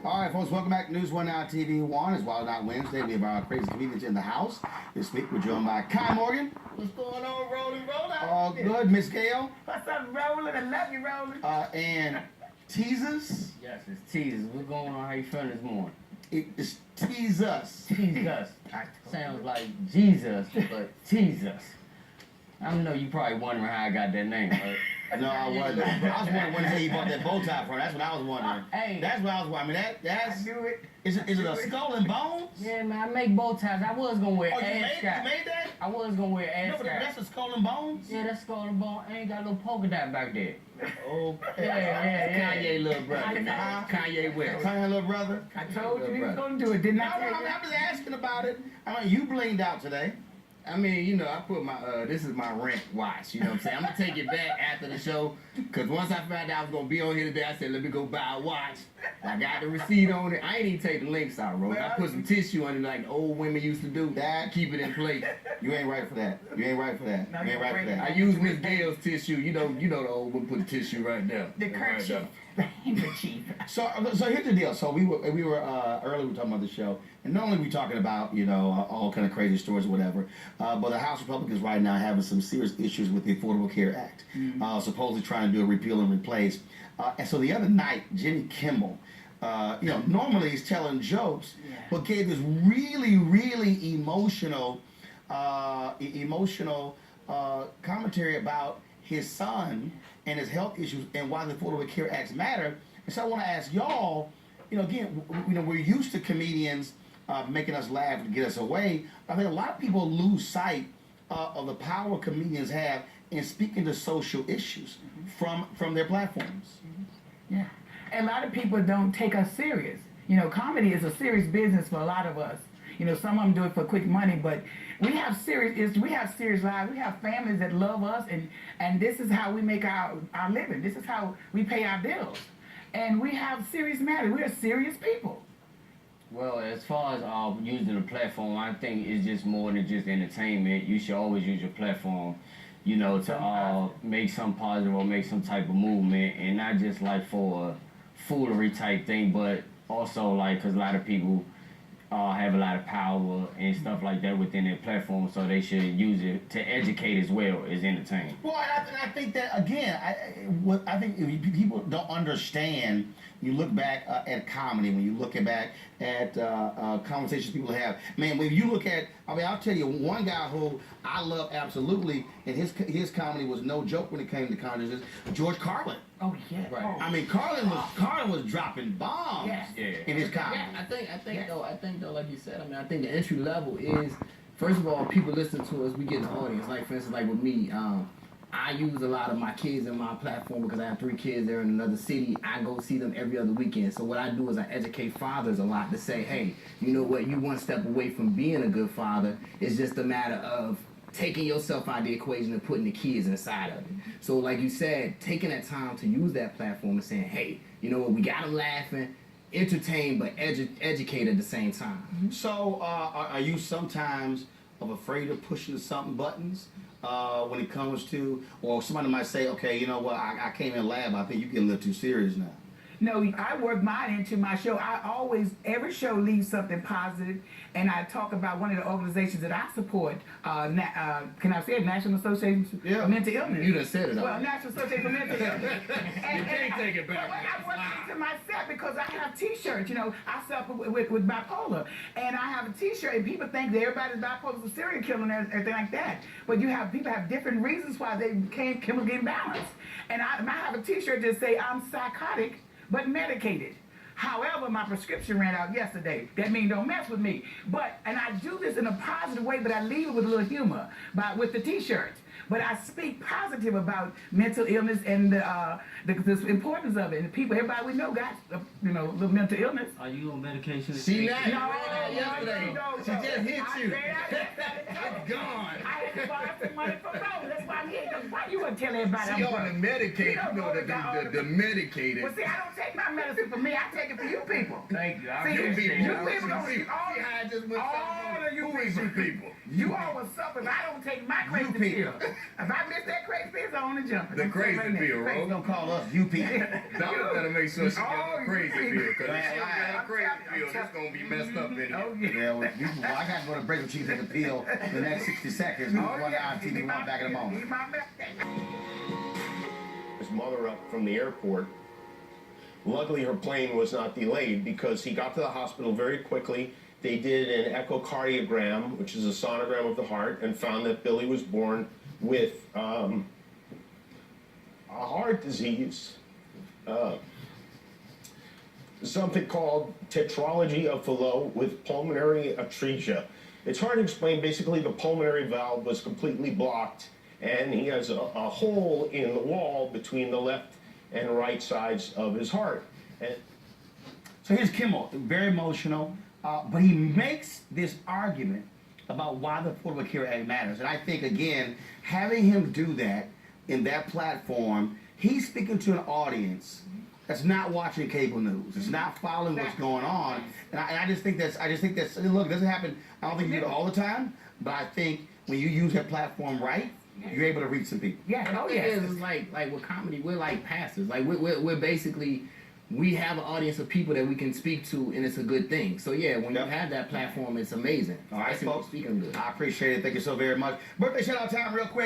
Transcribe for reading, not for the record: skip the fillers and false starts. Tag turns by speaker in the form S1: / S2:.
S1: All right, folks, welcome back to News 1 Now TV 1. It's Wild Out Wednesday. We have our crazy comedians in the house. This week we're joined by Kai Morgan.
S2: What's going on, Roland? Roland?
S1: All good. Miss Gail.
S2: What's up, Roland? I love you, Roland.
S1: And TEEZUS.
S3: Yes, it's TEEZUS. What's going on? How you feeling this morning?
S1: It's TEEZUS.
S3: TEEZUS. Sounds like Jesus, but TEEZUS. I know you probably wondering how I got that name, right?
S1: No, I wasn't. I was wondering when he bought that bow tie from. That's what I was wondering.
S3: Hey.
S1: That's what I was wondering. I mean, that's...
S2: I knew it.
S1: Is it a skull and bones?
S3: Yeah, man, I make bow ties. I was gonna wear
S1: Oh, you
S3: ass
S1: made that?
S3: I was gonna wear ass
S1: No, but that's a skull and bones?
S3: Yeah, that's skull and bone. I ain't got a little polka dot back there.
S1: Oh,
S3: Yeah.
S1: Kanye little brother.
S3: Kanye West.
S1: Kanye little brother?
S2: I told you he was going to do it, didn't
S1: No,
S2: I?
S1: I'm just asking about it. I mean, you blinged out today.
S3: I mean, you know, I put my, this is my rent watch, you know what I'm saying? I'm gonna take it back after the show, because once I found out I was gonna be on here today, I said, let me go buy a watch. I got the receipt on it. I ain't even take the links out, bro. I put some tissue on it like the old women used to do. That, keep it in place.
S1: You ain't right for that. You ain't right for that. You ain't right for that.
S3: I use Miss Gail's tissue. You know the old woman put the tissue right there.
S2: The kerchief. The handkerchief.
S1: So here's the deal. So we were earlier we were talking about the show, and not only we talking about all kind of crazy stories or whatever, but the House Republicans right now having some serious issues with the Affordable Care Act, supposedly trying to do a repeal and replace. And so the other night, Jimmy Kimmel, normally he's telling jokes, but gave this really emotional commentary about his son and his health issues and why the Affordable Care Acts matter. And so I want to ask y'all, again, we're used to comedians making us laugh to get us away. I think a lot of people lose sight of the power comedians have in speaking to social issues from their platforms.
S2: Yeah. And a lot of people don't take us serious. Comedy is a serious business for a lot of us. Some of them do it for quick money, but we have serious lives. We have families that love us, and this is how we make our living. This is how we pay our bills. And we have serious matters. We are serious people.
S3: Well, as far as using a platform, I think it's just more than just entertainment. You should always use your platform, to make some positive or make some type of movement, and not just like for a foolery type thing, but also like because a lot of people have a lot of power and stuff like that within their platform, so they should use it to educate as well as entertain.
S1: Well, I think that, again, I think if people don't understand. You look back at comedy, when you look back at conversations people have. Man, when you look at, I'll tell you, one guy who I love absolutely, and his comedy was no joke when it came to comedy, is George Carlin.
S2: Oh, yeah.
S3: Right.
S1: I mean, Carlin was dropping bombs in his comedy.
S3: Yeah, I think though, like you said, I think the entry level is, first of all, people listen to us, we get an audience. Like, for instance, like with me, I use a lot of my kids in my platform because I have 3 kids. They're in another city. I go see them every other weekend. So what I do is I educate fathers a lot to say, hey, you know what? You one step away from being a good father. It's just a matter of taking yourself out of the equation and putting the kids inside of it. So like you said, taking that time to use that platform and saying, hey, you know what? We got them laughing, entertain, but educate at the same time.
S1: So are you sometimes afraid of pushing some buttons? When it comes to, or somebody might say, okay, you know what, I came in lab, I think you get a little too serious now.
S2: No, I work mine into my show. Every show leaves something positive, and I talk about one of the organizations that I support. Can I say it? National Association for Mental Illness.
S3: You done said it.
S2: Well, National Association for Mental Illness.
S3: You can't take it back.
S2: I work into myself because I have T-shirts. I suffer with bipolar, and I have a T-shirt, and people think that everybody's bipolar is a serial killer and everything like that. But people have different reasons why they became chemically imbalanced. And I have a T-shirt that say I'm psychotic but medicated. However, my prescription ran out yesterday. That means don't mess with me. And I do this in a positive way, but I leave it with a little humor with the T-shirts. But I speak positive about mental illness and the importance of it. And everybody we know got, little mental illness.
S3: Are you on medication?
S1: See that?
S2: No,
S1: yesterday. She just hit you.
S2: It's
S1: gone.
S2: I had to borrow some money from Roland. That's why I'm here. Why you wouldn't tell everybody
S1: See,
S2: I'm
S1: on the medicated, the medicated.
S2: Well, see, I don't take my medicine for me. I take it for you people.
S3: Thank you.
S2: You people don't
S1: see how I just went
S2: all of
S1: you people.
S2: You all will suffer if I don't take my crazy pills. If I miss that crazy pills, on and jumping.
S4: The crazy pill,
S1: They
S4: bro.
S1: gonna call us UP.
S4: Donna better make sure she get
S2: Oh,
S4: her crazy
S2: you-
S4: pill, because if she don't get her
S2: I'm
S4: crazy
S2: telling-
S4: pill, it's gonna be messed up in here.
S2: Oh, yeah.
S1: Yeah, well, I gotta go to break when she take a pill the next 60 seconds. We
S2: Oh,
S1: run
S2: yeah.
S1: out TV one back in a moment.
S2: Need my milk.
S5: His mother up from the airport. Luckily, her plane was not delayed because he got to the hospital very quickly. They did an echocardiogram, which is a sonogram of the heart, and found that Billy was born with a heart disease, something called tetralogy of Fallot with pulmonary atresia. It's hard to explain. Basically, the pulmonary valve was completely blocked, and he has a hole in the wall between the left and right sides of his heart. And
S1: So here's Kimmel, very emotional, but he makes this argument about why the Affordable Care Act matters. And I think, again, having him do that in that platform, he's speaking to an audience that's not watching cable news. It's not following what's going on. And I just think that's, look, it doesn't happen, I don't think you do it all the time, but I think when you use that platform right, you're able to reach some people.
S2: Yeah,
S3: And
S2: oh
S3: the
S2: yeah.
S3: thing is like with comedy, we're like pastors. Like we're basically, we have an audience of people that we can speak to, and it's a good thing. So yeah, when
S1: Yep.
S3: you have that platform, it's amazing.
S1: All right,
S3: Especially when
S1: folks.
S3: you're speaking good.
S1: I appreciate it. Thank you so very much. Birthday shout out time real quick.